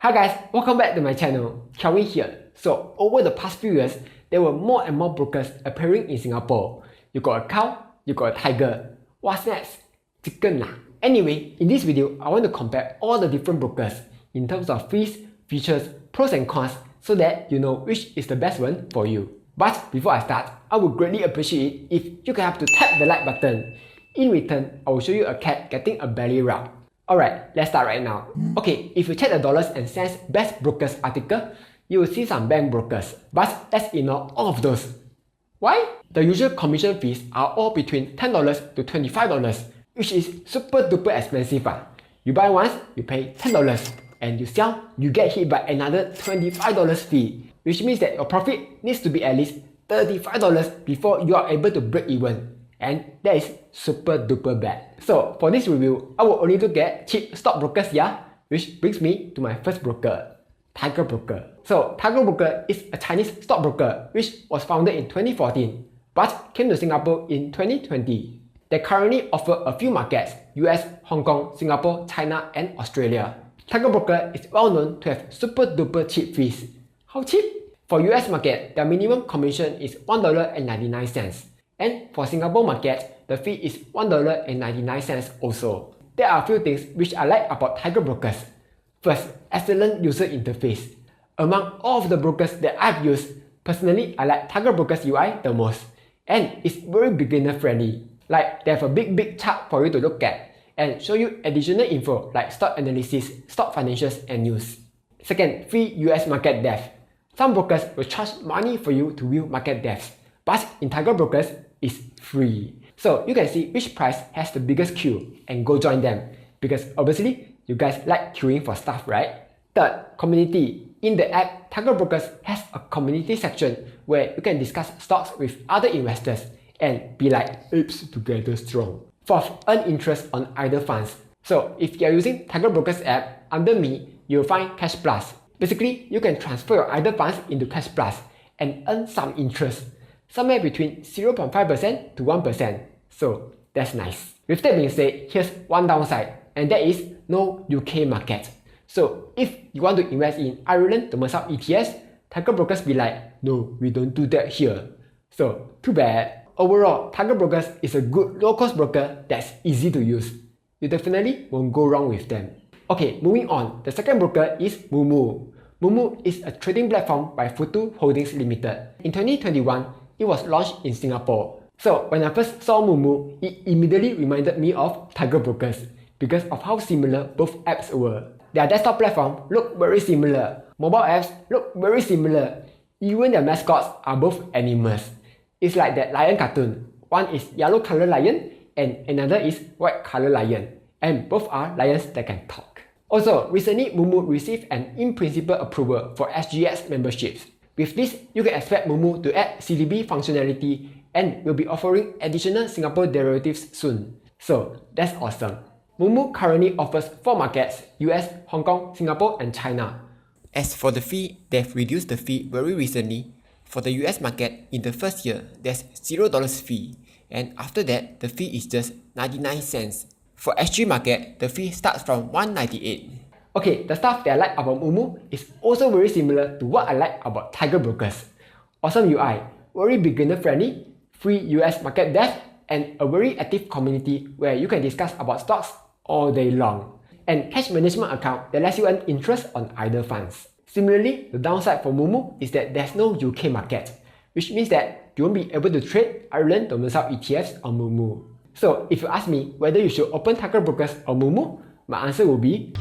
Hi guys, welcome back to my channel. Kelvin here. So over the past few years, there were more and more brokers appearing in Singapore. You got a cow, you got a tiger. What's next? Chicken lah. Anyway, in this video, I want to compare all the different brokers in terms of fees, features, pros and cons so that you know which is the best one for you. But before I start, I would greatly appreciate it if you can help to tap the like button. In return, I will show you a cat getting a belly rub. Alright, let's start right now. Okay, if you check the dollars and cents best brokers article, you will see some bank brokers. But let's ignore all of those. Why? The usual commission fees are all between $10 to $25, which is super duper expensive. You buy once, you pay $10, and you sell, you get hit by another $25 fee, which means that your profit needs to be at least $35 before you are able to break even. And that is super duper bad. So for this review, I will only look at cheap stockbrokers here, which brings me to my first broker, Tiger Broker. So Tiger Broker is a Chinese stockbroker which was founded in 2014 but came to Singapore in 2020. They currently offer a few markets: US, Hong Kong, Singapore, China and Australia. Tiger Broker is well known to have super duper cheap fees. How cheap? For US market, their minimum commission is $1.99. And for Singapore market, the fee is $1.99 also. There are a few things which I like about Tiger Brokers. First, excellent user interface. Among all of the brokers that I've used, personally I like Tiger Brokers UI the most. And it's very beginner friendly. Like they have a big chart for you to look at and show you additional info like stock analysis, stock financials and news. Second, free US market depth. Some brokers will charge money for you to view market depth. But in Tiger Brokers, it's free. So you can see which price has the biggest queue and go join them. Because obviously, you guys like queuing for stuff, right? Third, community. In the app, Tiger Brokers has a community section where you can discuss stocks with other investors and be like apes together strong. Fourth, earn interest on idle funds. So if you are using Tiger Brokers app, under me, you'll find Cash Plus. Basically, you can transfer your idle funds into Cash Plus and earn some interest. Somewhere between 0.5% to 1%. So that's nice. With that being said, here's one downside, and that is no UK market. So if you want to invest in Ireland domicile ETFs, Tiger Brokers be like, no, we don't do that here. So too bad. Overall, Tiger Brokers is a good low-cost broker that's easy to use. You definitely won't go wrong with them. Okay, moving on. The second broker is Moomoo. Moomoo is a trading platform by Futu Holdings Limited. In 2021, it was launched in Singapore. So when I first saw Moomoo, it immediately reminded me of Tiger Brokers because of how similar both apps were. Their desktop platform looked very similar. Mobile apps look very similar. Even their mascots are both animals. It's like that lion cartoon. One is yellow color lion and another is white color lion. And both are lions that can talk. Also, recently Moomoo received an in-principle approval for SGX memberships. With this, you can expect Moomoo to add CDB functionality and will be offering additional Singapore derivatives soon. So that's awesome. Moomoo currently offers 4 markets: US, Hong Kong, Singapore and China. As for the fee, they've reduced the fee very recently. For the US market, in the first year, there's $0 fee, and after that, the fee is just 99 cents. For SG market, the fee starts from $1.98. Okay, the stuff that I like about Moomoo is also very similar to what I like about Tiger Brokers. Awesome UI, very beginner friendly, free US market depth, and a very active community where you can discuss about stocks all day long. And cash management account that lets you earn interest on idle funds. Similarly, the downside for Moomoo is that there's no UK market, which means that you won't be able to trade Ireland domicile ETFs on Moomoo. So if you ask me whether you should open Tiger Brokers or Moomoo, my answer will be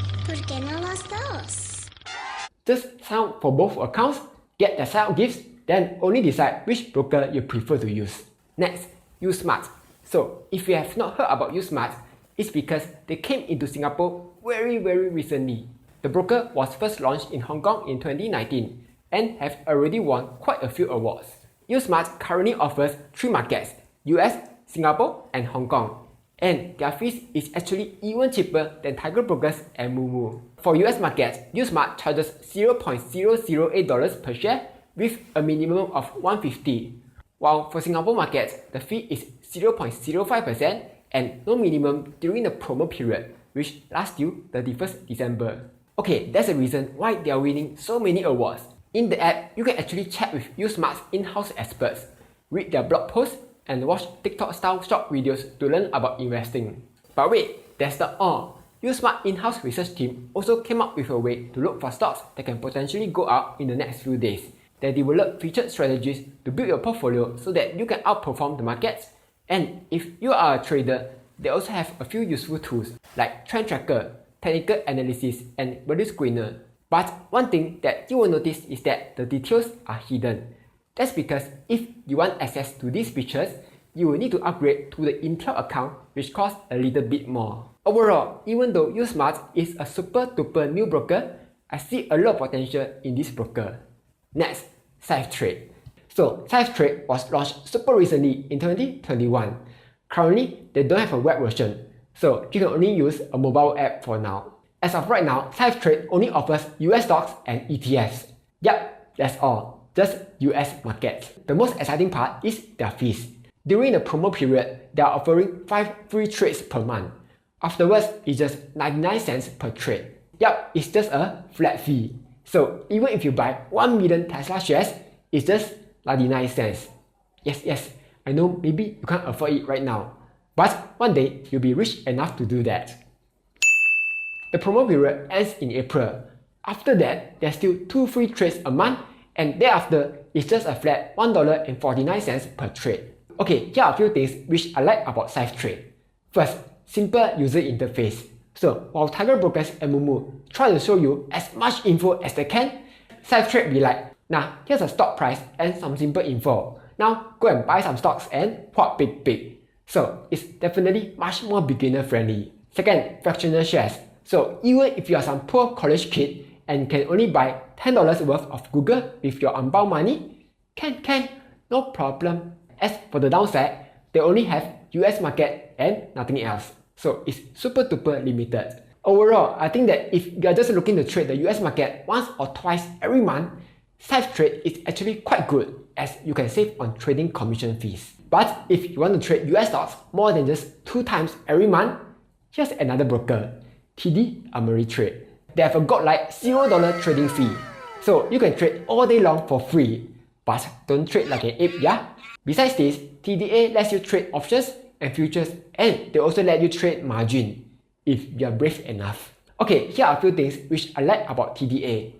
just sign up for both accounts, get the sign up gifts, then only decide which broker you prefer to use. Next, USmart. So if you have not heard about USmart, it's because they came into Singapore very recently. The broker was first launched in Hong Kong in 2019 and have already won quite a few awards. USmart currently offers 3 markets: US, Singapore and Hong Kong. And their fees is actually even cheaper than Tiger Brokers and Moomoo. For US markets, USmart charges $0.008 per share with a minimum of $1.50. While for Singapore markets, the fee is 0.05% and no minimum during the promo period, which lasts till 31st December. Okay, that's the reason why they are winning so many awards. In the app, you can actually chat with Usmart's in-house experts, read their blog posts, and watch TikTok-style short videos to learn about investing. But wait, that's not all. Usmart in-house research team also came up with a way to look for stocks that can potentially go up in the next few days. They develop featured strategies to build your portfolio so that you can outperform the markets. And if you are a trader, they also have a few useful tools like Trend Tracker, Technical Analysis, and Value Screener. But one thing that you will notice is that the details are hidden. That's because if you want access to these features, you will need to upgrade to the Intel account, which costs a little bit more. Overall, even though Usmart is a super duper new broker, I see a lot of potential in this broker. Next, SafeTrade. So SafeTrade was launched super recently in 2021. Currently, they don't have a web version, so you can only use a mobile app for now. As of right now, SafeTrade only offers US stocks and ETFs. Yep, that's all. Just US markets. The most exciting part is their fees. During the promo period, they are offering 5 free trades per month. Afterwards, it's just 99 cents per trade. Yep, it's just a flat fee. So even if you buy 1 million Tesla shares, it's just 99 cents. Yes, I know maybe you can't afford it right now, but one day you'll be rich enough to do that. The promo period ends in April. After that, there's still 2 free trades a month, and thereafter, it's just a flat $1.49 per trade. Okay, here are a few things which I like about SafeTrade. First, simple user interface. So while Tiger Brokers and Mumu try to show you as much info as they can, SafeTrade be like, nah, here's a stock price and some simple info. Now go and buy some stocks and what big. So it's definitely much more beginner friendly. Second, fractional shares. So even if you are some poor college kid and can only buy $10 worth of Google with your unbound money, can, no problem. As for the downside, they only have US market and nothing else. So it's super duper limited. Overall, I think that if you are just looking to trade the US market once or twice every month, SafeTrade is actually quite good as you can save on trading commission fees. But if you want to trade US stocks more than just 2 times every month, here's another broker, TD Ameritrade. They have a godlike $0 trading fee. So you can trade all day long for free, but don't trade like an ape, yeah? Besides this, TDA lets you trade options and futures, and they also let you trade margin if you are brave enough. Okay, here are a few things which I like about TDA.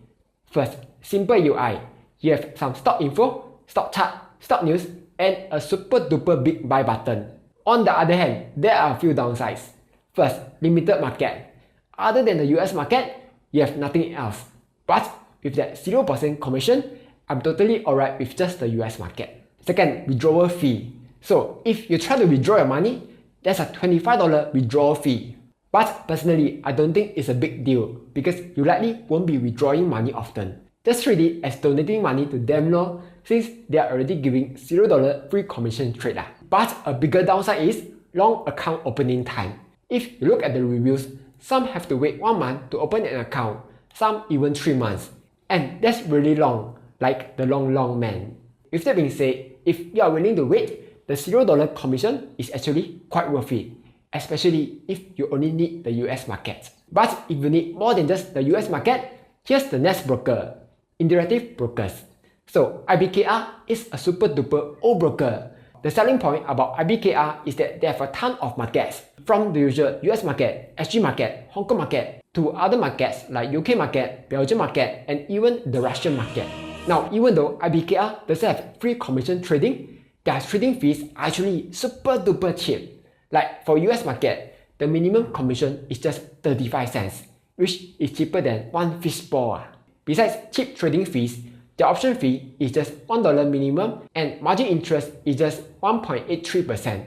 First, simple UI. You have some stock info, stock chart, stock news, and a super duper big buy button. On the other hand, there are a few downsides. First, limited market. Other than the US market, you have nothing else. But with that 0% commission, I'm totally alright with just the US market. Second, withdrawal fee. So if you try to withdraw your money, there's a $25 withdrawal fee. But personally, I don't think it's a big deal because you likely won't be withdrawing money often. Just treat it as donating money to them since they are already giving $0 free commission trade. But a bigger downside is long account opening time. If you look at the reviews, some have to wait 1 month to open an account, some even 3 months. And that's really long, like the long man. With that being said, if you are willing to wait, the $0 commission is actually quite worth it, especially if you only need the US market. But if you need more than just the US market, here's the next broker, Interactive Brokers. So IBKR is a super duper old broker. The selling point about IBKR is that they have a ton of markets, from the usual US market, SG market, Hong Kong market, to other markets like UK market, Belgium market, and even the Russian market. Now, even though IBKR doesn't have free commission trading, their trading fees are actually super duper cheap. Like for US market, the minimum commission is just 35 cents, which is cheaper than 1 fish ball. Besides cheap trading fees, the option fee is just $1 minimum and margin interest is just 1.83%.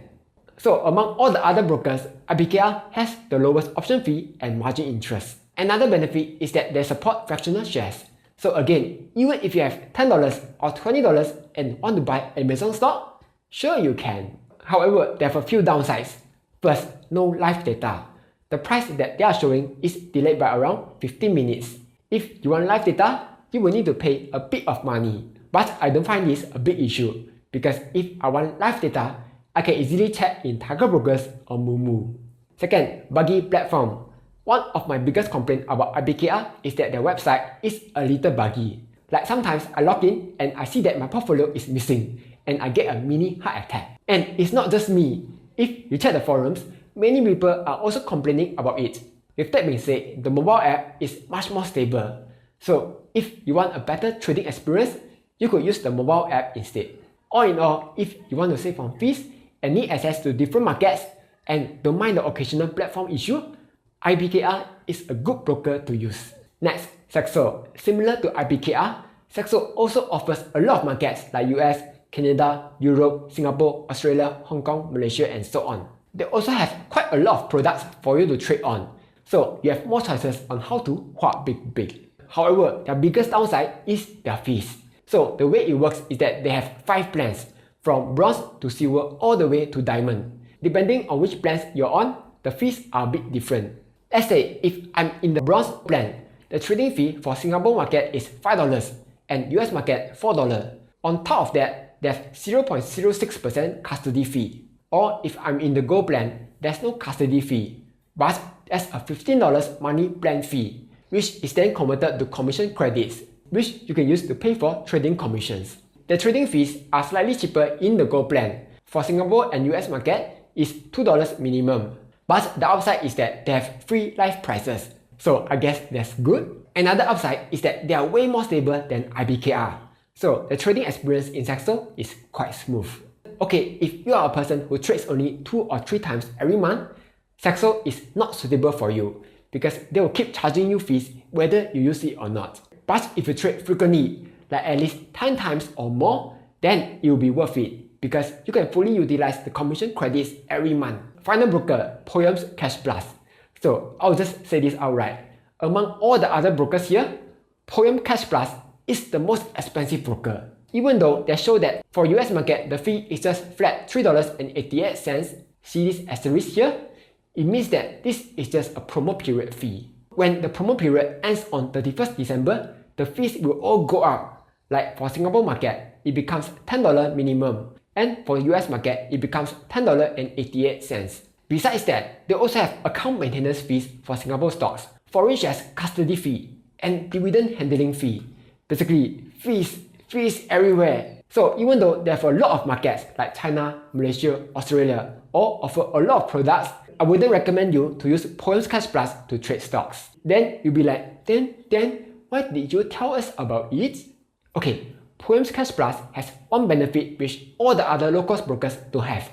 So among all the other brokers, IBKR has the lowest option fee and margin interest. Another benefit is that they support fractional shares. So again, even if you have $10 or $20 and want to buy Amazon stock, sure you can. However, there are a few downsides. First, no live data. The price that they are showing is delayed by around 15 minutes. If you want live data, you will need to pay a bit of money. But I don't find this a big issue because if I want live data, I can easily check in Tiger Brokers or Mumu. Second, buggy platform. One of my biggest complaints about IBKR is that their website is a little buggy. Like sometimes I log in and I see that my portfolio is missing and I get a mini heart attack. And it's not just me. If you check the forums, many people are also complaining about it. With that being said, the mobile app is much more stable. So if you want a better trading experience, you could use the mobile app instead. All in all, if you want to save on fees and need access to different markets and don't mind the occasional platform issue, IBKR is a good broker to use. Next, Saxo. Similar to IBKR, Saxo also offers a lot of markets like US, Canada, Europe, Singapore, Australia, Hong Kong, Malaysia, and so on. They also have quite a lot of products for you to trade on, so you have more choices on how to hua big. However, their biggest downside is their fees. So the way it works is that they have 5 plans, from bronze to silver all the way to diamond. Depending on which plans you're on, the fees are a bit different. Let's say if I'm in the bronze plan, the trading fee for Singapore market is $5 and US market $4. On top of that, there's 0.06% custody fee. Or if I'm in the gold plan, there's no custody fee, but there's a $15 money plan fee, which is then converted to commission credits, which you can use to pay for trading commissions. The trading fees are slightly cheaper in the gold plan. For Singapore and US market, it's $2 minimum. But the upside is that they have free live prices, so I guess that's good. Another upside is that they are way more stable than IBKR, so the trading experience in Saxo is quite smooth. Okay, if you are a person who trades only 2 or 3 times every month, Saxo is not suitable for you because they will keep charging you fees whether you use it or not. But if you trade frequently, like at least 10 times or more, then it will be worth it because you can fully utilize the commission credits every month. Final broker, Poems Cash Plus. So I'll just say this outright. Among all the other brokers here, Poem Cash Plus is the most expensive broker. Even though they show that for US market, the fee is just flat $3.88, see this asterisk here? It means that this is just a promo period fee. When the promo period ends on 31st December, the fees will all go up. Like for Singapore market, it becomes $10 minimum. And for US market, it becomes $10.88. Besides that, they also have account maintenance fees for Singapore stocks, for which has custody fee and dividend handling fee. Basically, fees everywhere. So even though they have a lot of markets like China, Malaysia, Australia, all offer a lot of products, I wouldn't recommend you to use Poems Cash Plus to trade stocks. Then you'll be like, then why did you tell us about it? Okay, Poems Cash Plus has one benefit which all the other low-cost brokers don't have,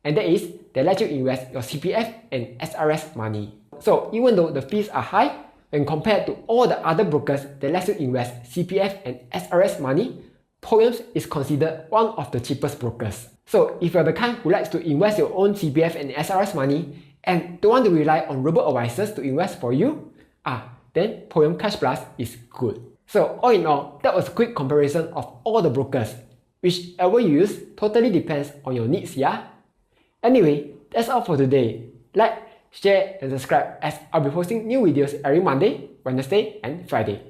and that is they let you invest your CPF and SRS money. So even though the fees are high, when compared to all the other brokers that let you invest CPF and SRS money, Poems is considered one of the cheapest brokers. So if you're the kind who likes to invest your own CPF and SRS money and don't want to rely on robo-advisors to invest for you, then Poem Cash Plus is good. So all in all, that was a quick comparison of all the brokers. Whichever you use totally depends on your needs, yeah? Anyway, that's all for today. Like, share and subscribe as I'll be posting new videos every Monday, Wednesday and Friday.